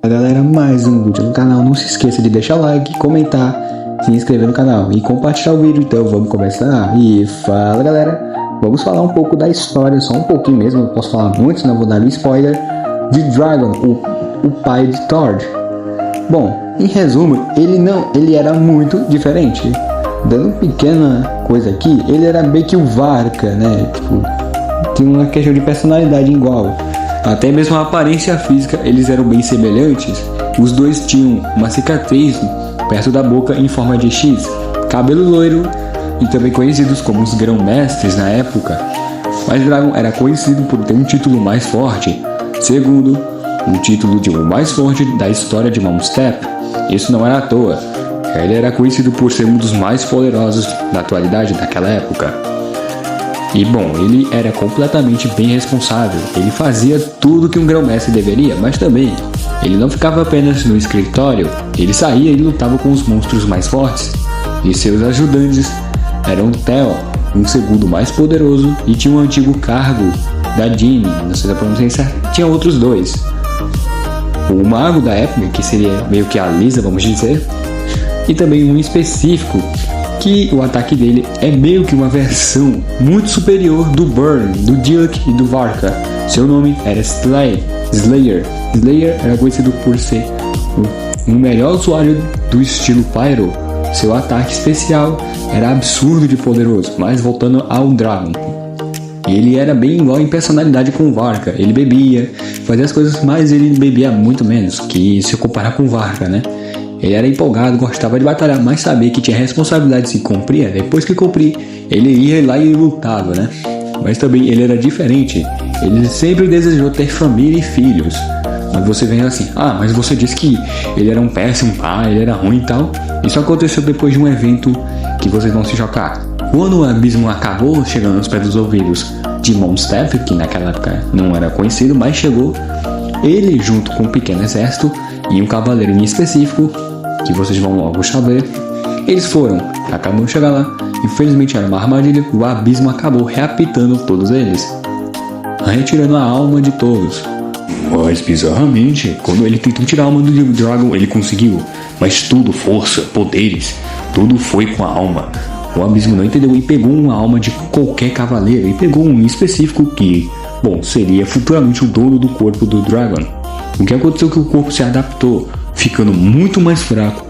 Galera, mais um vídeo no canal. Não se esqueça de deixar o like, comentar, se inscrever no canal e compartilhar o vídeo. Então vamos começar. E fala, galera, vamos falar um pouco da história, só um pouquinho mesmo, não posso falar muito, não vou dar spoiler, de Dragon, o pai de Thor. Bom, em resumo, ele era muito diferente. Dando uma pequena coisa aqui, ele era meio que o Varka, né? Tipo, tinha uma questão de personalidade igual. Até mesmo a aparência física, eles eram bem semelhantes. Os dois tinham uma cicatriz perto da boca em forma de X, cabelo loiro e também conhecidos como os grão-mestres na época. Mas Dragon era conhecido por ter um título mais forte, segundo o título de o mais forte da história de Mount Step. Isso não era à toa. Ele era conhecido por ser um dos mais poderosos da atualidade naquela época. E bom, ele era completamente bem responsável. Ele fazia tudo que um grão-mestre deveria, mas também ele não ficava apenas no escritório. Ele saía e lutava com os monstros mais fortes. E seus ajudantes eram Theo, um segundo mais poderoso, e tinha um antigo cargo da Jeanne, não sei se a pronúncia, tinha outros dois. O mago da época, que seria meio que a Lisa, vamos dizer, e também um específico, que o ataque dele é meio que uma versão muito superior do Burn, do Duke e do Varka. Seu nome era Slayer. Slayer era conhecido por ser o melhor usuário do estilo Pyro. Seu ataque especial era absurdo de poderoso, mas voltando ao Dragon. Ele era bem igual em personalidade com o Varka. Ele bebia, fazia as coisas, mas ele bebia muito menos, que se comparar com o Varka, né? Ele era empolgado, gostava de batalhar, mas sabia que tinha responsabilidade se cumpria. Depois que cumprir, ele ia lá e lutava, né? Mas também ele era diferente. Ele sempre desejou ter família e filhos. Mas você vem assim, mas você disse que ele era um péssimo pai, ele era ruim e tal. Isso aconteceu depois de um evento que vocês vão se chocar. Quando o abismo acabou chegando aos pés dos ouvidos de Mount Step, que naquela época não era conhecido, mas chegou, ele junto com um pequeno exército e um cavaleiro em específico, que vocês vão logo saber, eles foram, acabou de chegar lá. Infelizmente era uma armadilha, o abismo acabou raptando todos eles, retirando a alma de todos. Mas bizarramente, quando ele tentou tirar a alma do Dragon, ele conseguiu. Mas tudo, força, poderes, tudo foi com a alma. O abismo não entendeu e pegou uma alma de qualquer cavaleiro, e pegou um em específico que, bom, seria futuramente o dono do corpo do Dragon. O que aconteceu é que o corpo se adaptou, ficando muito mais fraco.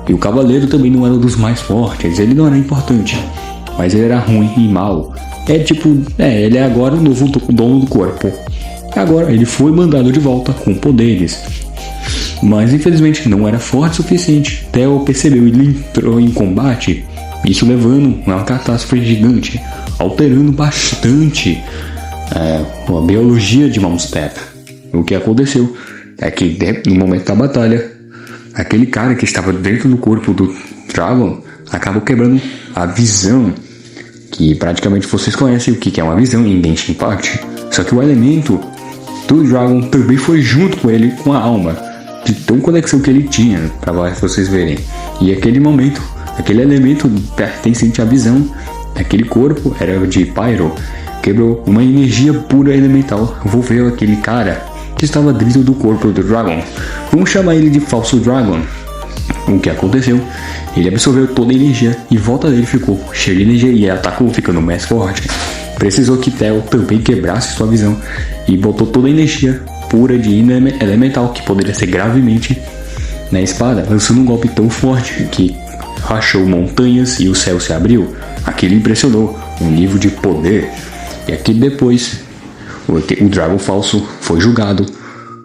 E o cavaleiro também não era um dos mais fortes, ele não era importante, mas ele era ruim e mau. Ele é agora o novo dono do corpo. Agora ele foi mandado de volta com poderes, mas infelizmente não era forte o suficiente. Theo percebeu e ele entrou em combate, isso levando a uma catástrofe gigante, alterando bastante a biologia de Mount Step. O que aconteceu é que no momento da batalha, aquele cara que estava dentro do corpo do Dragon acabou quebrando a visão, que praticamente vocês conhecem o que é uma visão em Genshin Impact. Só que o elemento do Dragon também foi junto com ele, com a alma, de tão conexão que ele tinha, para vocês verem. E aquele momento, aquele elemento pertencente à visão, aquele corpo era de Pyro, quebrou uma energia pura elemental, envolveu aquele cara que estava dentro do corpo do Dragon. Vamos chamar ele de Falso Dragon. O que aconteceu? Ele absorveu toda a energia e volta dele ficou cheio de energia e atacou, ficando mais forte. Precisou que Theo também quebrasse sua visão e botou toda a energia pura de elemental, que poderia ser gravemente, na espada, lançando um golpe tão forte que rachou montanhas e o céu se abriu. Aquilo impressionou o nível de poder. E aqui depois o Dragon falso foi julgado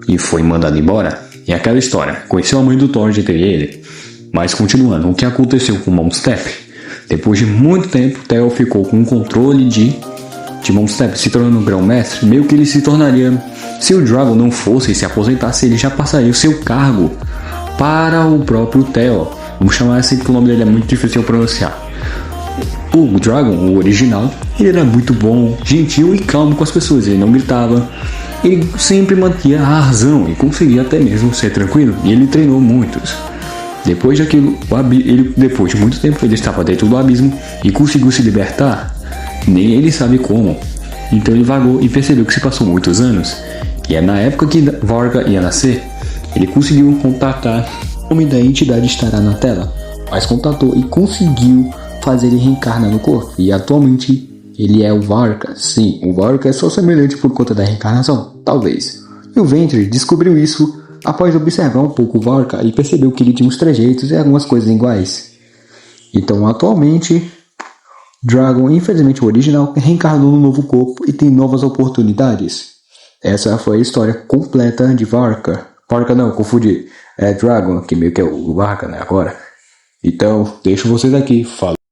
e foi mandado embora. E aquela história, conheceu a mãe do Thor de ter ele. Mas continuando, o que aconteceu com Mount Step? Depois de muito tempo, Theo ficou com o controle de Mount Step, se tornando um grão-mestre. Meio que ele se tornaria, se o Dragon não fosse e se aposentasse, ele já passaria o seu cargo para o próprio Theo. Vamos chamar assim porque o nome dele é muito difícil de pronunciar. O Dragon, o original, ele era muito bom, gentil e calmo com as pessoas. Ele não gritava, ele sempre mantinha a razão e conseguia até mesmo ser tranquilo. E ele treinou muitos. Depois daquilo, depois de muito tempo, ele estava dentro do abismo e conseguiu se libertar. Nem ele sabe como. Então ele vagou e percebeu que se passou muitos anos. E é na época que Varka ia nascer. Ele conseguiu contatar o nome da entidade estará na tela, mas contatou e conseguiu fazer ele reencarnar no corpo. E atualmente ele é o Varka. Sim, o Varka é só semelhante por conta da reencarnação, talvez. E o Ventre descobriu isso após observar um pouco o Varka e percebeu que ele tinha uns trejeitos e algumas coisas iguais. Então atualmente Dragon, infelizmente o original, reencarnou no novo corpo e tem novas oportunidades. Essa foi a história completa de Varka. Varka não, confundi. É Dragon, que meio que é o Varka, né, agora. Então, deixo vocês aqui. Falou.